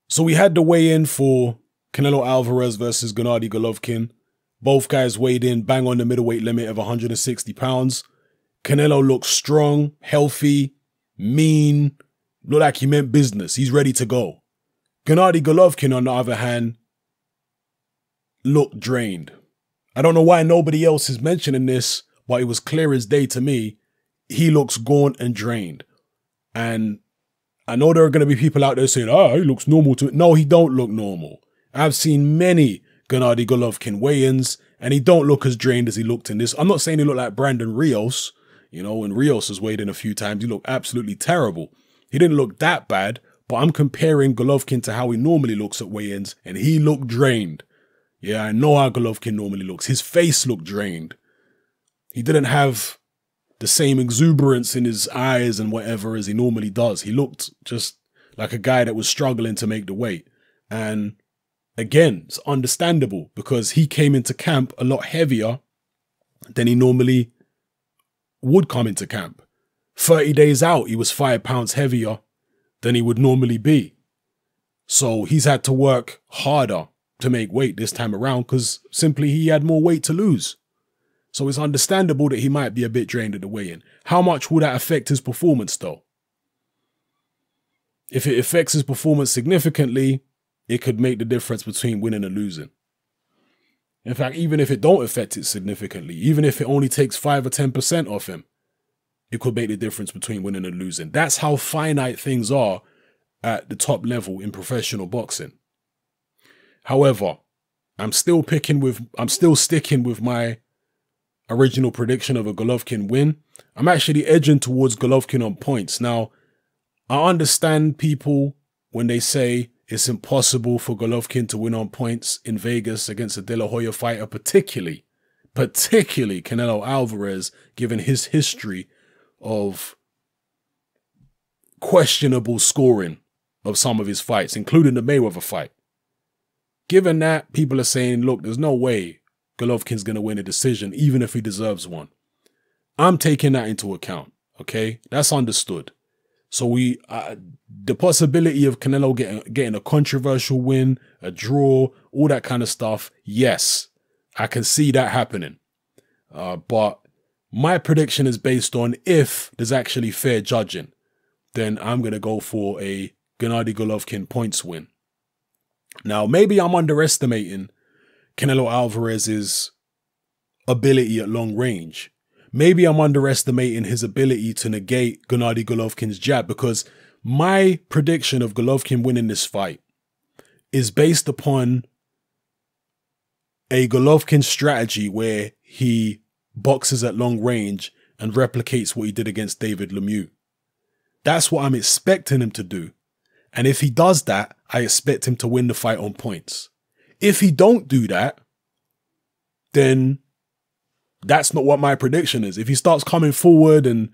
So we had the weigh-in for Canelo Alvarez versus Gennady Golovkin. Both guys weighed in bang on the middleweight limit of 160 pounds. Canelo looks strong, healthy, mean, looked like he meant business. He's ready to go. Gennady Golovkin, on the other hand, looked drained. I don't know why nobody else is mentioning this, but it was clear as day to me. He looks gaunt and drained. And I know there are going to be people out there saying, he looks normal to it. No, he don't look normal. I've seen many Gennady Golovkin weigh-ins, and he don't look as drained as he looked in this. I'm not saying he looked like Brandon Rios. You know, when Rios has weighed in a few times, he looked absolutely terrible. He didn't look that bad, but I'm comparing Golovkin to how he normally looks at weigh-ins, and he looked drained. Yeah, I know how Golovkin normally looks. His face looked drained. He didn't have the same exuberance in his eyes and whatever as he normally does. He looked just like a guy that was struggling to make the weight. And again, it's understandable because he came into camp a lot heavier than he normally would come into camp. 30 days out, he was 5 pounds heavier than he would normally be. So he's had to work harder to make weight this time around because simply he had more weight to lose. So it's understandable that he might be a bit drained at the weigh-in. How much will that affect his performance though? If it affects his performance significantly, it could make the difference between winning and losing. In fact, even if it don't affect it significantly, even if it only takes 5 or 10% off him, it could make the difference between winning and losing. That's how finite things are at the top level in professional boxing. However, I'm still sticking with my original prediction of a Golovkin win. I'm actually edging towards Golovkin on points. Now, I understand people when they say it's impossible for Golovkin to win on points in Vegas against a De La Hoya fighter, particularly Canelo Alvarez, given his history of questionable scoring of some of his fights, including the Mayweather fight. Given that, people are saying, look, there's no way Golovkin's going to win a decision, even if he deserves one. I'm taking that into account, okay? That's understood. So the possibility of Canelo getting a controversial win, a draw, all that kind of stuff, yes, I can see that happening. But my prediction is based on if there's actually fair judging, then I'm going to go for a Gennady Golovkin points win. Now, maybe I'm underestimating Canelo Alvarez's ability at long range. Maybe I'm underestimating his ability to negate Gennady Golovkin's jab, because my prediction of Golovkin winning this fight is based upon a Golovkin strategy where he boxes at long range and replicates what he did against David Lemieux. That's what I'm expecting him to do. And if he does that, I expect him to win the fight on points. If he don't do that, then that's not what my prediction is. If he starts coming forward and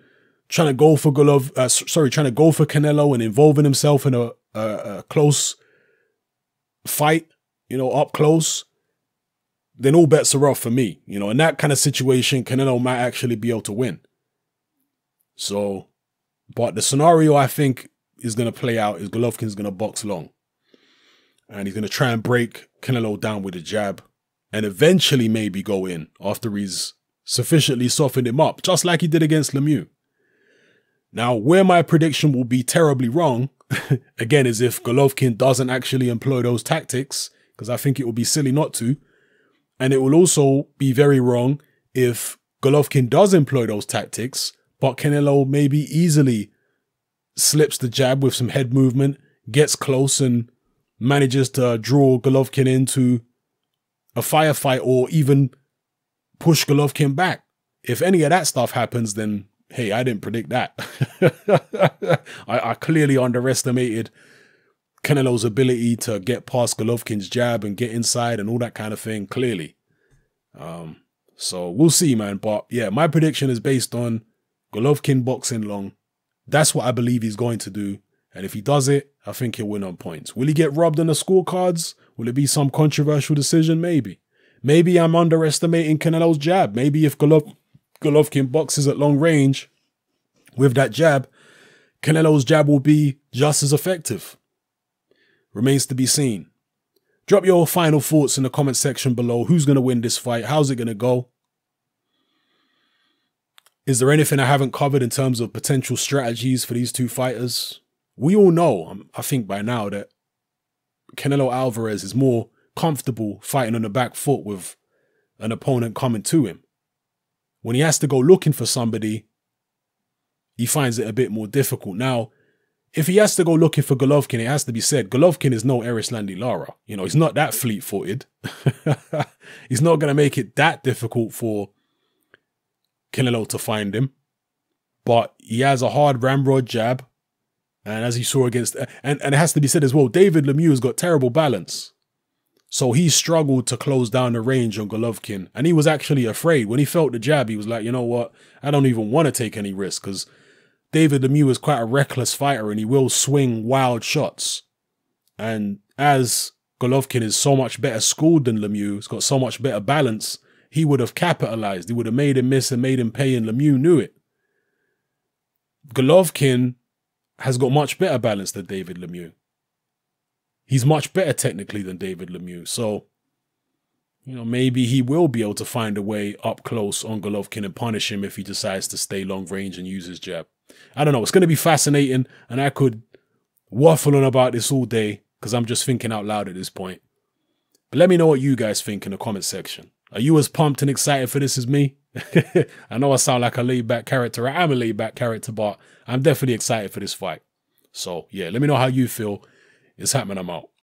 trying to go for Canelo and involving himself in a close fight, you know, up close, then all bets are off for me. You know, in that kind of situation, Canelo might actually be able to win. So, but the scenario I think is going to play out is Golovkin's going to box long. And he's going to try and break Canelo down with a jab and eventually maybe go in after he's sufficiently softened him up, just like he did against Lemieux. Now, where my prediction will be terribly wrong, again, is if Golovkin doesn't actually employ those tactics, because I think it would be silly not to. And it will also be very wrong if Golovkin does employ those tactics, but Canelo maybe easily slips the jab with some head movement, gets close and manages to draw Golovkin into a firefight or even push Golovkin back. If any of that stuff happens, then, hey, I didn't predict that. I clearly underestimated Canelo's ability to get past Golovkin's jab and get inside and all that kind of thing, clearly. So we'll see, man. But yeah, my prediction is based on Golovkin boxing long. That's what I believe he's going to do. And if he does it, I think he'll win on points. Will he get robbed on the scorecards? Will it be some controversial decision? Maybe. Maybe I'm underestimating Canelo's jab. Maybe if Golovkin boxes at long range with that jab, Canelo's jab will be just as effective. Remains to be seen. Drop your final thoughts in the comment section below. Who's going to win this fight? How's it going to go? Is there anything I haven't covered in terms of potential strategies for these two fighters? We all know, I think by now, that Canelo Alvarez is more comfortable fighting on the back foot with an opponent coming to him. When he has to go looking for somebody, he finds it a bit more difficult. Now, if he has to go looking for Golovkin, it has to be said, Golovkin is no Erislandy Lara. You know, he's not that fleet-footed. He's not going to make it that difficult for Canelo to find him. But he has a hard ramrod jab. And as he saw against... And it has to be said as well, David Lemieux has got terrible balance. So he struggled to close down the range on Golovkin. And he was actually afraid. When he felt the jab, he was like, you know what? I don't even want to take any risk because David Lemieux is quite a reckless fighter and he will swing wild shots. And as Golovkin is so much better schooled than Lemieux, he's got so much better balance, he would have capitalized. He would have made him miss and made him pay, and Lemieux knew it. Golovkin has got much better balance than David Lemieux. He's much better technically than David Lemieux. So, you know, maybe he will be able to find a way up close on Golovkin and punish him if he decides to stay long range and use his jab. I don't know. It's going to be fascinating, and I could waffle on about this all day because I'm just thinking out loud at this point. But let me know what you guys think in the comment section. Are you as pumped and excited for this as me? I know I sound like a laid-back character. I am a laid-back character, but I'm definitely excited for this fight. So, yeah, let me know how you feel. It's happening. I'm out.